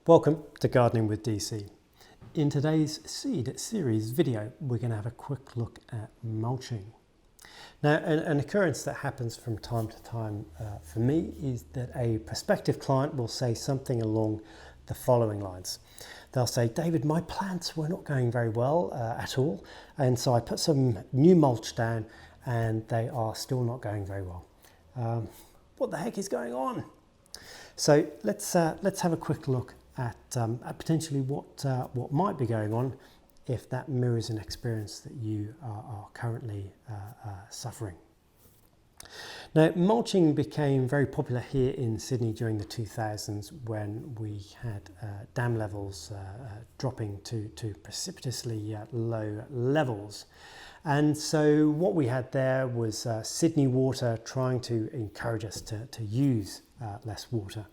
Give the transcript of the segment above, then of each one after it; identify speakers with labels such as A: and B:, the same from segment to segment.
A: Welcome to Gardening with DC. In today's seed series video, we're going to have a quick look at mulching. Now, an occurrence that happens from time to time for me is that a prospective client will say something along the following lines. They'll say, David, my plants were not going very well at all, and so I put some new mulch down and they are still not going very well. What the heck is going on? So let's have a quick look at potentially what might be going on if that mirrors an experience that you are currently suffering. Now, mulching became very popular here in Sydney during the 2000s when we had dam levels dropping to precipitously low levels. And so what we had there was Sydney Water trying to encourage us to use less water.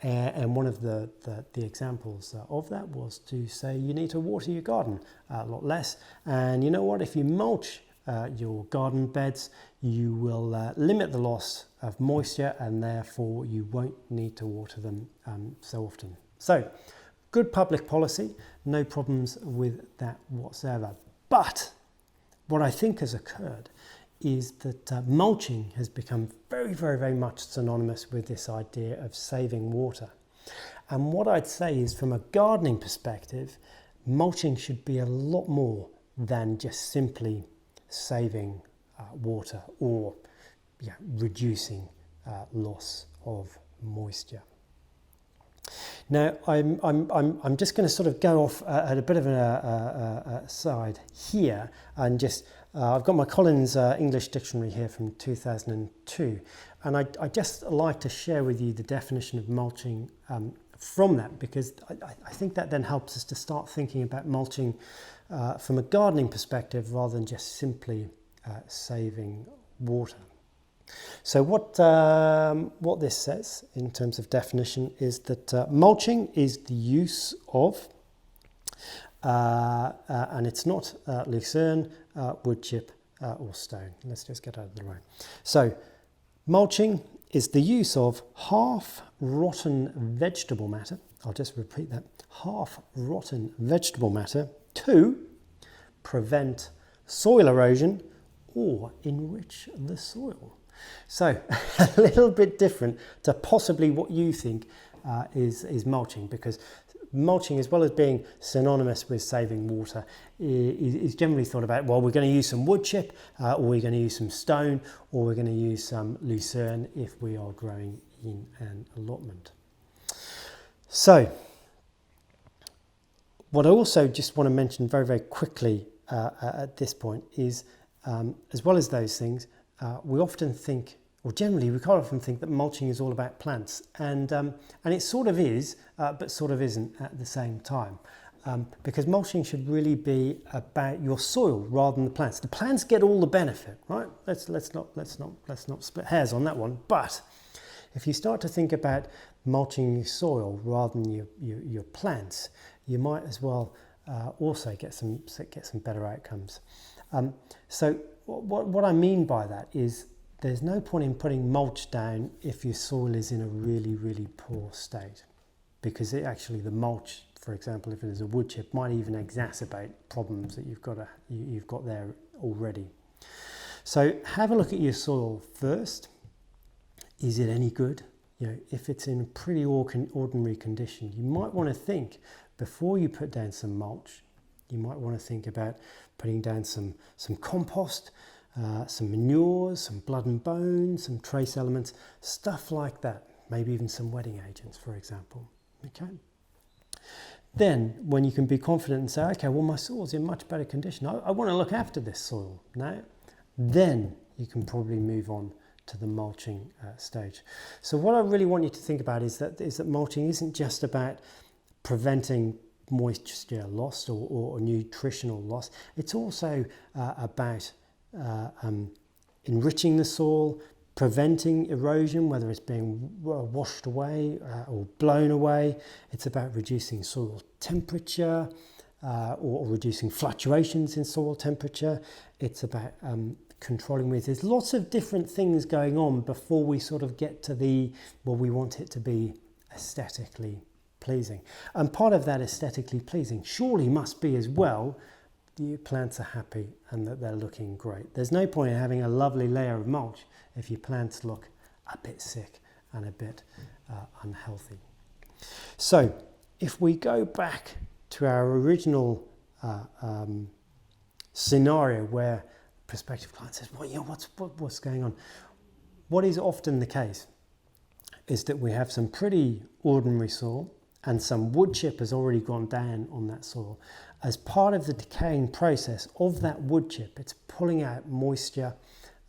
A: And one of the examples of that was to say you need to water your garden a lot less. And you know what? If you mulch your garden beds, you will limit the loss of moisture and therefore you won't need to water them so often. So, good public policy, no problems with that whatsoever. But what I think has occurred is that mulching has become very much synonymous with this idea of saving water. And what I'd say is, from a gardening perspective, mulching should be a lot more than just simply saving water or reducing loss of moisture. Now, I'm just going to sort of go off at a bit of a side here and just I've got my Collins English Dictionary here from 2002, and I'd just like to share with you the definition of mulching from that, because I think that then helps us to start thinking about mulching from a gardening perspective rather than just simply saving water. So what this says in terms of definition is that mulching is the use of, and it's not lucerne, wood chip or stone. Let's just get out of the way. So mulching is the use of half-rotten vegetable matter. I'll just repeat that. Half-rotten vegetable matter to prevent soil erosion or enrich the soil. So a little bit different to possibly what you think is mulching, because mulching, as well as being synonymous with saving water, is generally thought about, well, we're going to use some wood chip, or we're going to use some stone, or we're going to use some lucerne if we are growing in an allotment. So what I also just want to mention very quickly at this point is, as well as those things, we often think, or generally we quite often think, that mulching is all about plants, and it sort of is, but sort of isn't at the same time, because mulching should really be about your soil rather than the plants. The plants get all the benefit, right? Let's not split hairs on that one. But if you start to think about mulching your soil rather than your plants, you might as well also get some better outcomes. So what I mean by that is, there's no point in putting mulch down if your soil is in a really poor state, because the mulch, for example, if it is a wood chip, might even exacerbate problems that you've got there already. So have a look at your soil first. Is it any good? If it's in pretty ordinary condition, you might want to think, before you put down some mulch, you might want to think about putting down some compost, some manures, some blood and bone, some trace elements, stuff like that. Maybe even some wetting agents, for example. Okay. Then, when you can be confident and say, okay, well, my soil's in much better condition, I want to look after this soil now, then you can probably move on to the mulching stage. So what I really want you to think about is that mulching isn't just about preventing moisture loss or nutritional loss. It's also about enriching the soil, preventing erosion, whether it's being washed away or blown away. It's about reducing soil temperature or reducing fluctuations in soil temperature. It's about controlling with. There's lots of different things going on before we sort of get to we want it to be aesthetically pleasing. And part of that aesthetically pleasing surely must be as well your plants are happy and that they're looking great. There's no point in having a lovely layer of mulch if your plants look a bit sick and a bit unhealthy. So if we go back to our original scenario where prospective client says, well, what's going on? What is often the case is that we have some pretty ordinary soil and some wood chip has already gone down on that soil. As part of the decaying process of that wood chip, it's pulling out moisture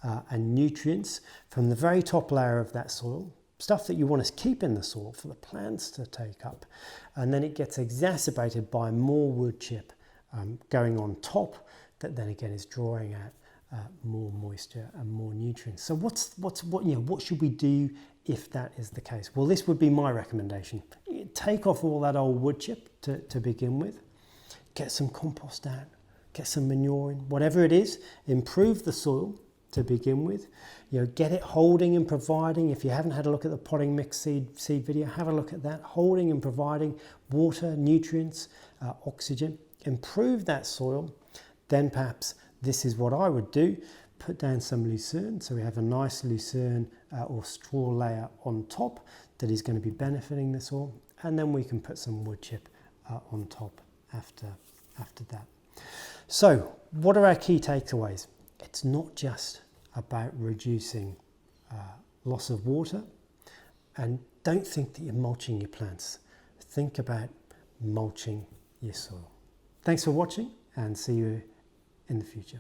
A: and nutrients from the very top layer of that soil, stuff that you want to keep in the soil for the plants to take up. And then it gets exacerbated by more wood chip going on top that then again is drawing out more moisture and more nutrients. So what should we do if that is the case? Well, this would be my recommendation. Take off all that old wood chip to begin with. Get some compost down, get some manure in, whatever it is, improve the soil to begin with. Get it holding and providing. If you haven't had a look at the potting mix seed video, have a look at that. Holding and providing water, nutrients, oxygen. Improve that soil. Then perhaps this is what I would do. Put down some lucerne, so we have a nice lucerne or straw layer on top that is going to be benefiting the soil. And then we can put some wood chip on top after that. So what are our key takeaways? It's not just about reducing loss of water, and don't think that you're mulching your plants. Think about mulching your soil. Thanks for watching and see you in the future.